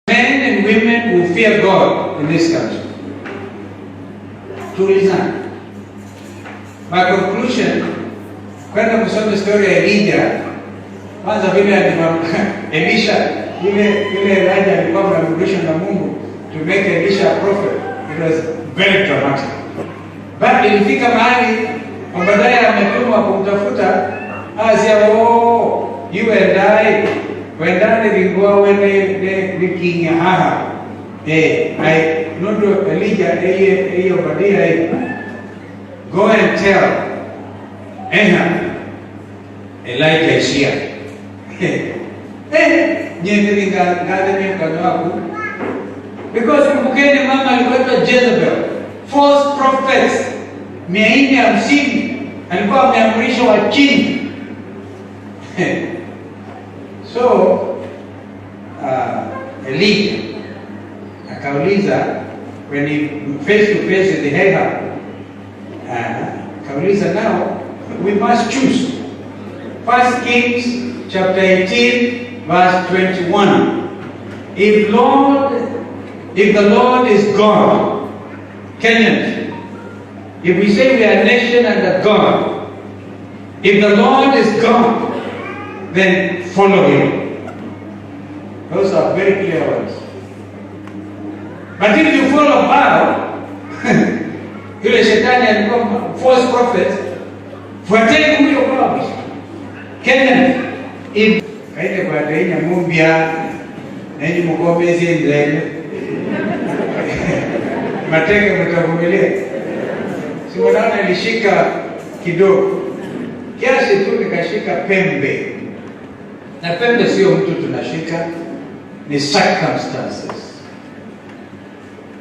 Men and women who fear God in this country. Tulizana. My conclusion, kwenda kusoma story ya Elijah, kwanza vile Elisha, ile Elijah alikuwa amerudishwa na Mungu to make Elisha a prophet. It was very dramatic. But ilifika mahali baadaye ametumwa kumtafuta Asia, you and I wendane lingua wene likinya haha. I not do Elijah Obadiah, go and tell Ahab Elijah is here. Because kumbukeni mama alikuwa Jezebel, false prophets 450 alikuwa ameamrisha wachini. So Elijah akauliza, when he face to face with the Ahab, akauliza, now we must choose. 1 Kings chapter 18 verse 21. If the Lord is God, Kenyans, if we say we are a nation under God, if the Lord is God, then follow Him. Those are very clear words. But if you follow Baal, yule shetani alikuwa false prophet, fuateni huyo Baal. Kenyans, if kaide kwa tainya mumbia nenyi mkomezi ndele matenge mtavumilia. Simona alishika kidogo kiasi tu, nikashika pembe, na pembe sio mtu tunashika, ni circumstances.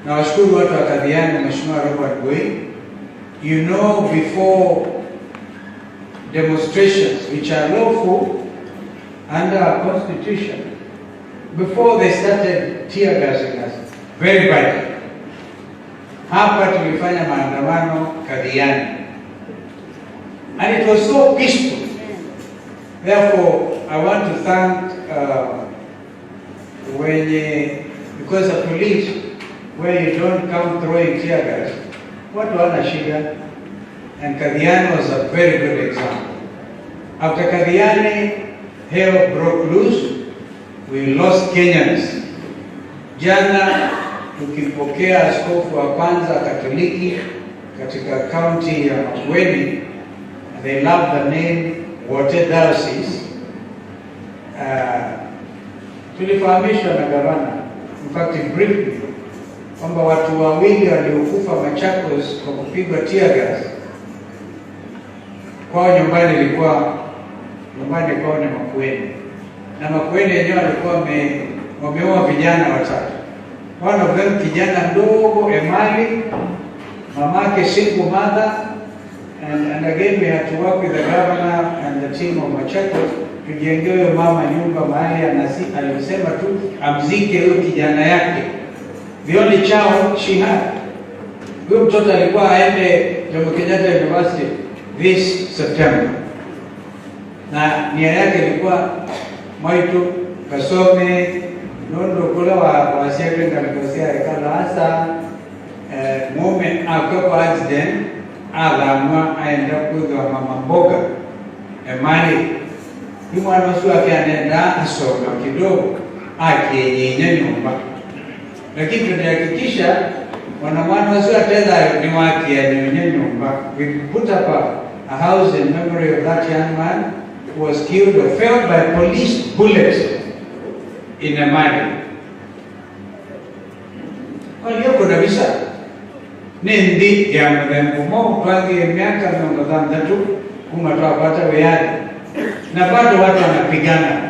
Na washukuru watu wa Kadhiani, Mheshimiwa Robert Boi, you know, before demonstrations which are lawful under our constitution, before they started tear gassing us very badly, hapa tulifanya maandamano Kadhiani, and it was so peaceful. Therefore, I want to thank because the police, where you don't come throwing tear gas, what wana shida, and Kadhiani was a very good example. After Kadhiani, hell broke loose, we lost Kenyans. Jana tukipokea askofu wa kwanza Katoliki katika county ya Makwiny, they love the name Water Diocese. Tulifahamishwa na gavana, in fact briefly, kwamba watu wawili waliokufa Machakos kwa kupigwa tear gas kwao nyumbani kwao ni Makwiny, na Makwiny yenyewe walikuwa wameoa vijana watatu. One of them kijana ndogo Emali, mamake single mother, and again we had to work with the governor and the team of Machakos tujengewe mama nyumba mahali alisema tu amzike huyo kijana yake. The only child she had. Huyo mtoto alikuwa aende Kenyatta University this September, na nia yake ilikuwa Mwaitu kasome nondo kula wa shepenga nikosia ekala hasa mume akapa accident alamwa aenda kuwa mama mboga Emali. Ni mwana wasu akianenda asoma kidogo akienyenye nyumba, lakini tunahakikisha mwana wasu atenda ni wakienyenye nyumba. We put up a house in memory of that young man who was killed or felled by police bullets in Emali. Kwa hiyo kuna visa nindi ya mdembumo kwa miaka 30 kumatoa pata weani, na bado watu wanapigana.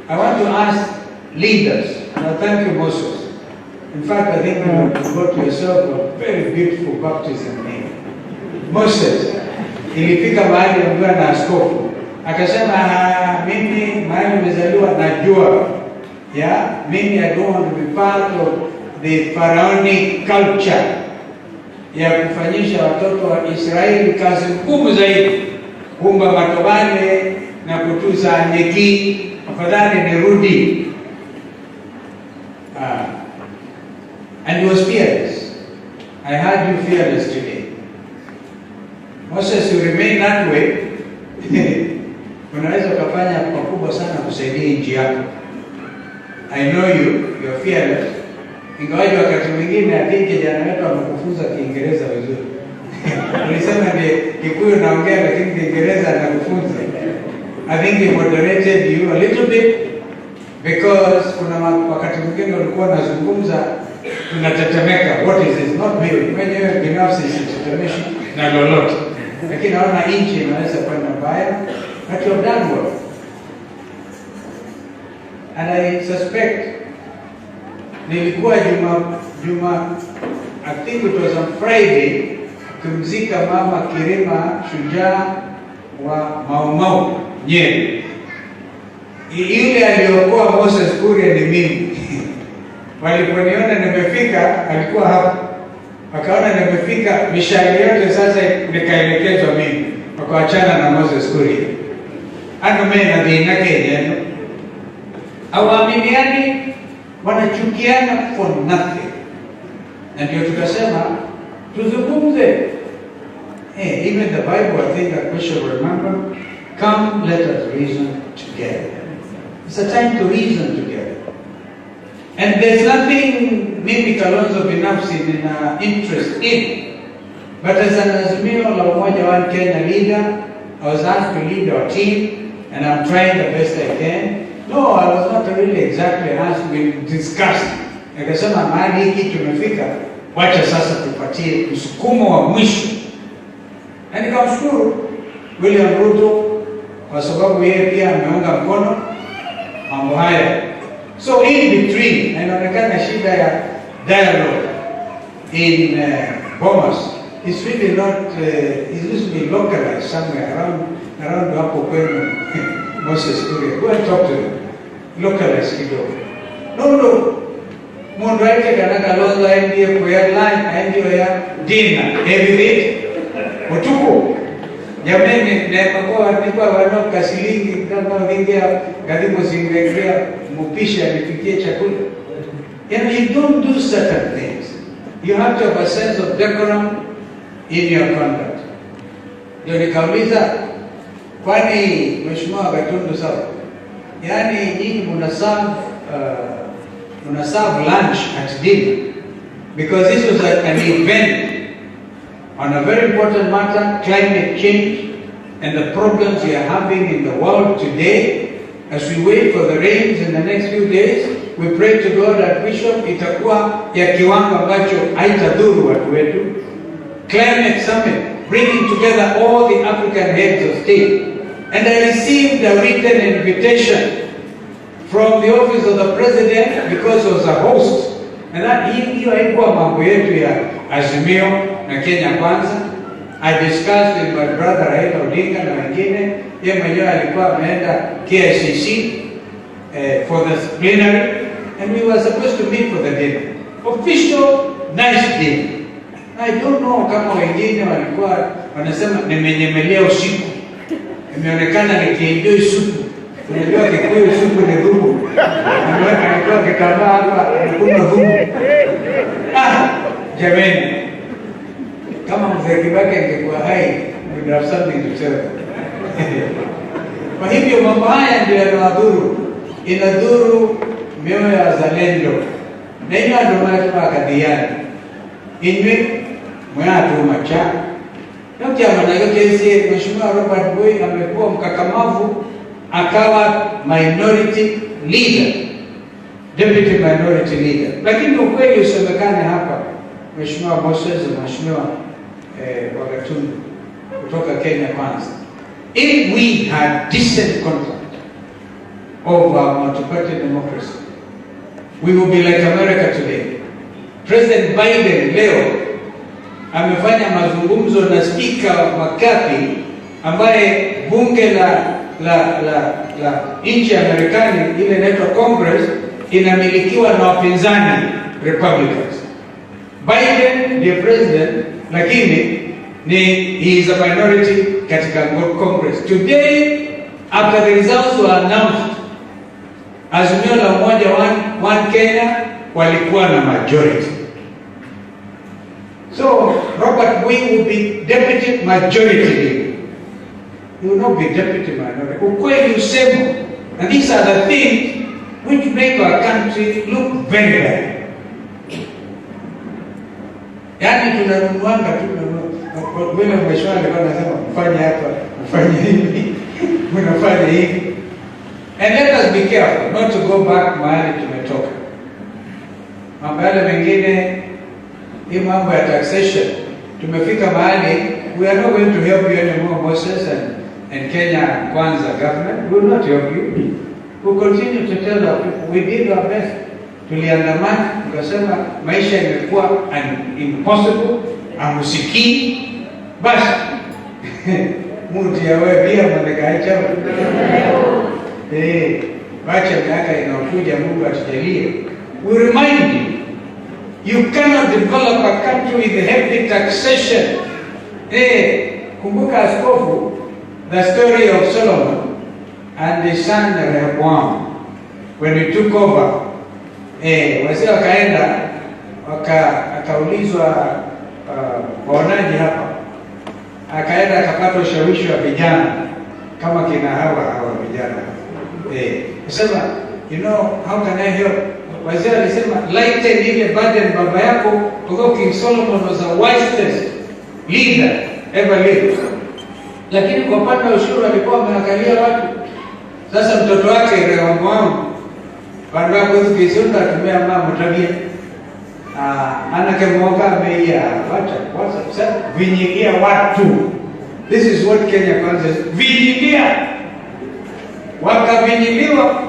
I want to ask leaders, and I thank you Moses. In fact, I think you got yourself a very beautiful baptism name. Moses, ilifika mahali ambaye na askofu akasema, mimi mahali nimezaliwa najua, mimi I don't want to be part of the pharaonic culture ya kufanyisha watoto wa Israeli kazi ngumu zaidi, kumba matobane na kutuza nyeki. Afadhali nirudi find you fearless today. Moses, you remain that way. Unaweza ukafanya pakubwa sana kusaidia nchi yako. I know you are fearless. Ingawaje wakati mwingine akiki kijana wetu amekufunza Kiingereza vizuri. Ulisema ndiye Kikuyu naongea lakini Kiingereza anakufunza. I think he moderated you a little bit because kuna wakati mwingine ulikuwa unazungumza tunatetemeka. What is this? Not me. Mwenyewe binafsi sitetemeshi na lolote. Lakini naona nchi inaweza kwenda mbaya. But you have done well. And I suspect nilikuwa Juma I think it was on Friday kumzika mama Kirima shujaa wa Mau Mau Nyeri. Yule aliyokuwa Moses Kuria ni mimi. Waliponiona nimefika alikuwa hapo. Wakaona nimefika mishale yote sasa nikaelekezwa mimi. Wakaachana na Moses Kuria. Ano mimi na dhina Kenya. Hawaaminiani, wanachukiana for nothing. Na ndio tukasema tuzungumze. Even the Bible, I think that we should remember, come let us reason together. It's a time to reason together. And there's nothing mimi Kalonzo binafsi nina interest in. But as an Azimio la Umoja One Kenya leader, I was asked to lead our team and I'm trying the best I can. No, I was not really exactly asked, we discussed. Nikasema mahali hiki tumefika, wacha sasa tupatie msukumo wa mwisho. Na nikamshukuru William RUTO kwa sababu yeye pia ameunga mkono mambo haya. So in between, inaonekana shida ya dialogue in Bomas is really not, it used to be localized somewhere around hapo kwenu. Moses Kuria, go and talk to them. Localize kidogo. No. Mundu aite kana Kalonzo aendie kwa airline, aendie ya dinner, every Utuko. Jameni, nilikuwa wano kasilingi kama wingia karibu zingeingia mpisha nipikie chakula. And you don't do certain things. You have to have a sense of decorum in your conduct. Ndio nikauliza kwani Mheshimiwa Gatundu sawa? Yaani nyinyi muna serve lunch at dinner because this was an event on a very important matter, climate change and the problems we are having in the world today. As we wait for the rains in the next few days, we pray to God that Bishop itakuwa ya kiwango ambacho haitadhuru watu wetu. Climate Summit, bringing together all the African heads of state. And I received a written invitation from the office of the president because I was a host. And that hiyo haikuwa mambo yetu ya Azimio na Kenya Kwanza. I discussed with my brother Raila ODINGA na wengine. Yeye mwenyewe alikuwa ameenda KICC for the plenary and we were supposed to meet for the dinner. Official nice dinner. I don't know kama wengine walikuwa wanasema nimenyemelea usiku. Imeonekana nikienjoy supu. Unajua Kikuyu supu ni dhubu. Alikuwa kitambaa hapa kuna dhubu. Jameni. Kama mzee Kibaki angekuwa hai, we would have something to tell. Kwa hivyo mambo haya ndio yanadhuru. Inadhuru mioyo ya wazalendo. Na hiyo ndio maana tunakadiana. Inwe mwatu macha. Ndio maana yote sisi Mheshimiwa Robert Boy amekuwa mkakamavu akawa minority leader, deputy minority leader. Lakini ukweli usemekane hapa Mheshimiwa Moses na Mheshimiwa Wagatundu kutoka Kenya Kwanza. If we had decent contact of multi-party democracy, we would be like America today. President Biden leo amefanya mazungumzo na Speaker McCarthy ambaye bunge la nchi ya Marekani ile inaitwa Congress inamilikiwa na wapinzani Republicans. Biden ndiye president lakini he is a minority katika Congress. Today after the results were announced, Azimio la Umoja One Kenya walikuwa na majority. So Robert Wing will be deputy majority leader. He will not be deputy minority. Ukweli usemo. And these are the things which make our country look very bad. Yaani tunanunuanga tu vile mheshimiwa alikuwa anasema mfanye hapa, mfanye hivi, mnafanya hivi. And let us be careful not to go back mahali tumetoka. Mambo yale mengine, hii mambo ya taxation, tumefika mahali, we are not going to help you anymore, Moses and Kenya Kwanza government. We will not help you. We will continue to tell our people, we did our best. Tuliandamana, tukasema maisha imekuwa impossible, amusikii, basi muti ya wewe pia mwanekaicha. Bacha miaka inaokuja, Mungu atujalie. We remind you cannot develop a country with heavy taxation. Kumbuka askofu, the story of Solomon and the son Rehoboam, when he took over, wazee wakaenda, akaulizwa waonaji hapa, akaenda akapata ushawishi wa vijana, kama kina hawa vijana. Sema, you know, how can I help? Wazee alisema, lighten ile burden baba yako, although King Solomon was the wisest leader ever lived. Lakini kwa upande wa ushuru alikuwa ameangalia watu. Sasa mtoto wake Rehoboam, baada ya kuzungumza atumia mama tabia. Anakemoka ameia watu vinyigia watu. This is what Kenya Kwanza is. Vinyigia. Wakavinyiliwa.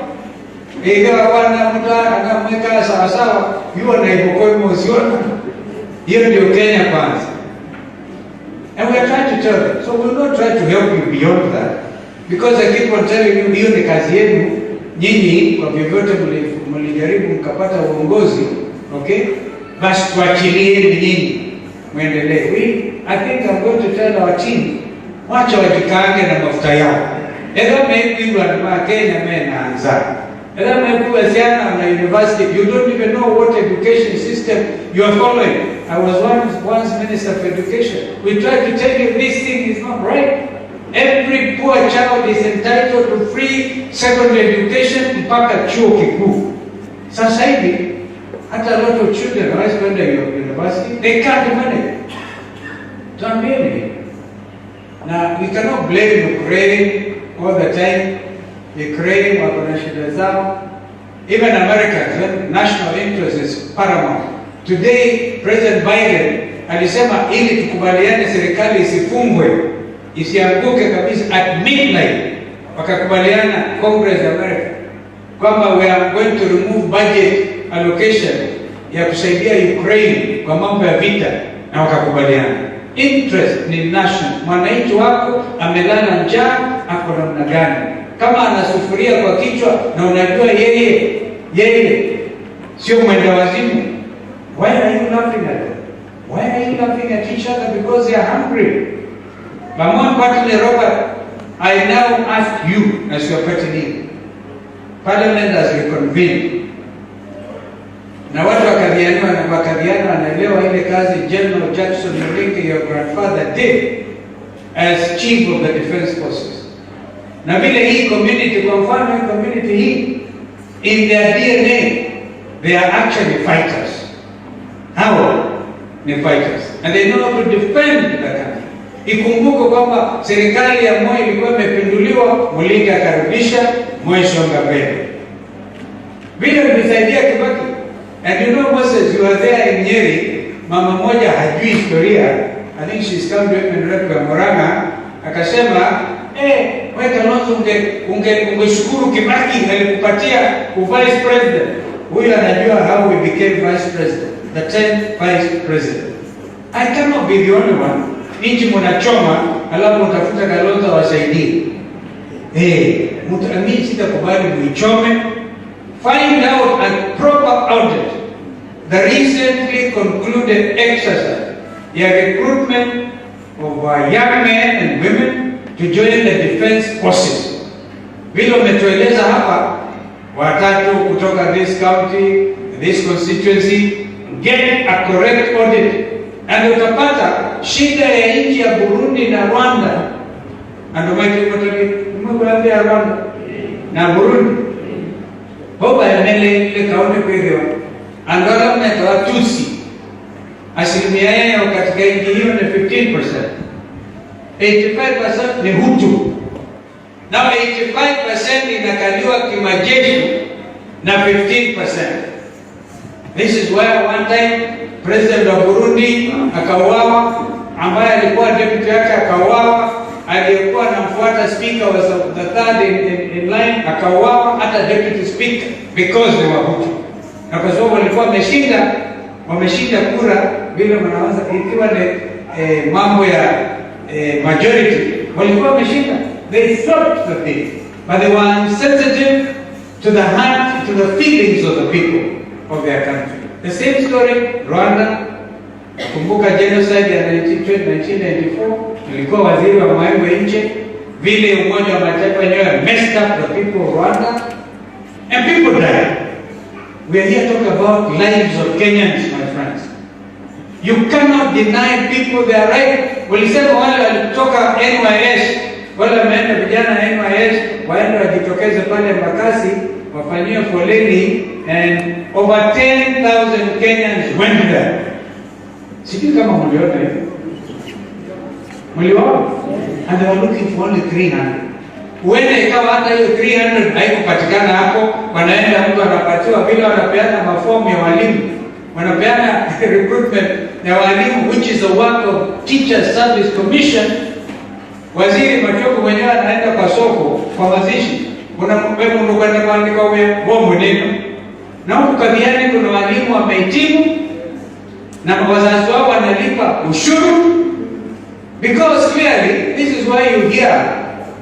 Ikawa wana mtu anamweka sawa sawa, yuo na ibokoi Musyoka. Hiyo ndio Kenya Kwanza. And we are trying to tell them. So we will not try to help you beyond that. Because I keep on telling you, hiyo ni kazi yenu. Nyinyi kwa vyovyote mlijaribu mkapata uongozi, okay? Basi tuachilieni nyinyi muendelee. I think I'm going to tell our team, wacha wajikaange na mafuta yao. Ega maybe wa Kenya menaanza. Ega maybe wasiana na university, you don't even know what education system you are following. I was once Minister of Education. We tried to tell you this thing is not right. Every poor child is entitled to free secondary education mpaka chuo kikuu. Sasa hivi, hata a lot of children hawezi kwenda university, they can't manage. Tuambieni. Na we cannot blame Ukraine all the time. Ukraine wako na shida zao. Even Americans, national interest is paramount. Today, President Biden alisema ili tukubaliane serikali isifungwe, isianguke kabisa at midnight, wakakubaliana Congress America kwamba we are going to remove budget allocation ya kusaidia Ukraine kwa mambo ya vita, na wakakubaliana. Interest ni national. Mwananchi wako amelala njaa, ako namna gani? Kama anasufuria kwa kichwa na unajua yeye sio mwenda wazimu, why are you laughing at them? Why are you laughing at each other? Because they are hungry. But more importantly, Robert, I now ask you as your party leader, Parliament has reconvened. Na watu wakadhiana wanaelewa ile kazi General Jackson Mulingi, your grandfather, did as Chief of the Defense Forces. Na vile hii community, kwa mfano hii community hii, in their DNA, they are actually fighters. How? They fighters. And they know how to defend the country. Ikumbuko kwamba serikali ya Moi ilikuwa imepinduliwa, Mulingi akarudisha, Moi songa mbele. Vile ulisaidia Kibaki. And you know, Moses, you were there in Nyeri, mama moja hajui historia, I think she's come to him in Red Moranga, akasema, wewe Kalonzo ungeshukuru Kibaki alikupatia vice president. Huyu anajua how we became vice president, the 10th vice president. I cannot be the only one. Nchi mnachoma, alafu utafuta Kalonzo wasaidie. Mimi sitakubali muichome. Find out and proper audit the recently concluded exercise, the recruitment of young men and women to join the defense forces. Vile umetueleza hapa, watatu kutoka this county, this constituency, get a correct audit na utapata shida ya nchi ya Burundi na Rwanda, ndio maana ya Rwanda na Burundi boba yanele ile kaunti kweli angalau na Watusi asilimia yao katika nchi hiyo ni 15%. 85% ni Hutu. Na 85% inakaliwa kimajeshi na 15%. This is why one time President wa Burundi akauawa, ambaye alikuwa deputy yake akauawa, aliyekuwa anamfuata speaker was the third in line akauawa, hata deputy speaker, because they were Hutu. Na kwa sababu walikuwa wameshinda kura vile mnaanza ikiwa ni mambo ya majority, walikuwa wameshinda. They stopped the thing, but they were insensitive to the heart, to the feelings of the people of their country. The same story, Rwanda. Kumbuka genocide ya 1994, nilikuwa waziri wa mambo ya nje, vile Umoja wa Mataifa wenyewe messed up the people of Rwanda, and people died. We are here talking about lives of Kenyans, my friends. You cannot deny people their right. Walisema wale walitoka NYS, wale wameenda vijana NYS, waende wajitokeze pale Mbakasi, wafanyie foleni, and over 10,000 Kenyans went there. Sijui kama mliona hivi. Mliona? And they were looking for only 300. Uende ikawa hata hiyo 300 haikupatikana hapo, wanaenda mtu anapatiwa vile wanapeana mafomu ya walimu. Wanapeana recruitment ya walimu, which is the work of Teachers Service Commission. Waziri Musyoka mwenyewe anaenda kwa soko kwa mazishi. Unamwambia mtu kwenda kuandika wewe bombo neno. Na huko Kabiani kuna walimu wamehitimu na wazazi wao wanalipa ushuru, because clearly this is why you hear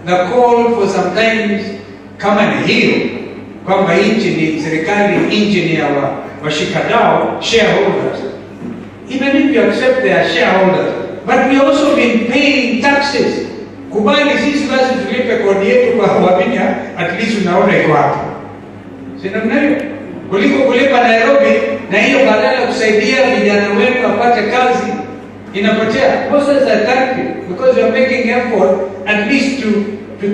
the call for sometimes kama ni hiyo kwamba nchi ni serikali, nchi ni ya washikadau, shareholders. Even if you accept their shareholders, but we also been paying taxes. Kubali sisi basi tulipe kodi yetu kwa Wabinya, at least unaona iko hapo. Sina mnayo kuliko kulipa Nairobi, na hiyo badala ya kusaidia vijana wetu wapate kazi inapotea. Process are tactic, because you are making effort at least to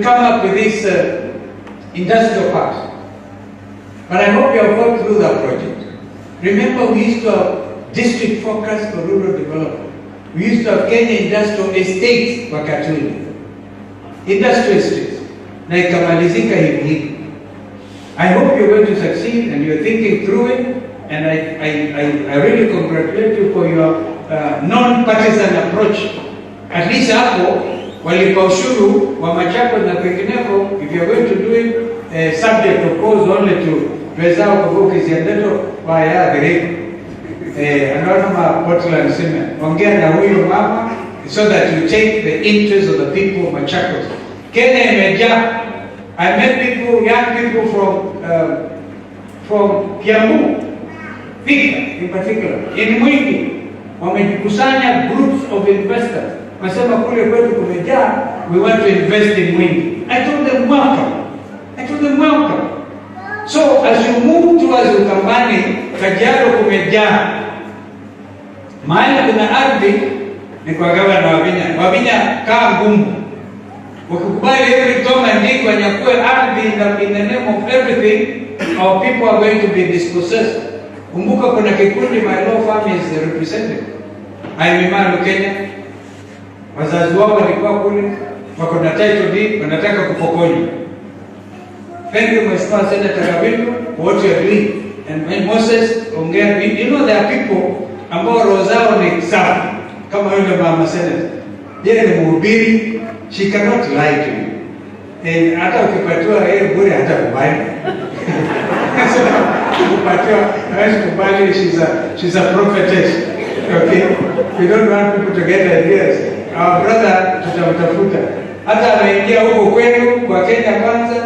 come up with this industrial part. But I hope you have thought through that project. Remember, we used to have district focus for rural development. We used to have Kenya industrial estates wakati ule. Industrial estates. Na ikamalizika hivi. I hope you're going to succeed and you're thinking through it, and I really congratulate you for your non-partisan approach. At least hapo walipa ushuru wa Machakos na kwingineko, if you're going to do it, subject of course only to wezao kwa kiziandeto wa ya direct. Anaona Portland sema, ongea na huyo mama so that you take the interest of the people of Machakos. Kenya imejaa. I met people, young people from Kiambu, Thika in particular, in Mwingi, wamejikusanya groups of investors. Wasema kule kwetu kumejaa, we want to invest in Mwingi. I told them welcome. So as you move towards Ukambani, Kajiado kumejaa. Mahali kuna ardhi ni kwa gavana Wabinya kaa ngumu. Wakikubali every Tom and Dick wanyakue ardhi in the name of everything, our people are going to be dispossessed. Kumbuka kuna kikundi my law firm is represented. Haimimalu Kenya. Wazazi wao walikuwa kule, wako na title deed, wanataka kupokonywa. Thank you, Mheshimiwa Senator Kabiru, for what you are doing. And when Moses ongea, you know there are people ambao roho zao ni safi, kama yule mama Senator. Yeye ni mhubiri, she cannot lie to you. And hata ukipatiwa yeye bure hata kubali. Ukipatiwa hawezi kubali, she's a prophetess. Okay? We don't want people to get ideas. Our brother tutamtafuta. Hata anaingia huko kwenu kwa Kenya Kwanza,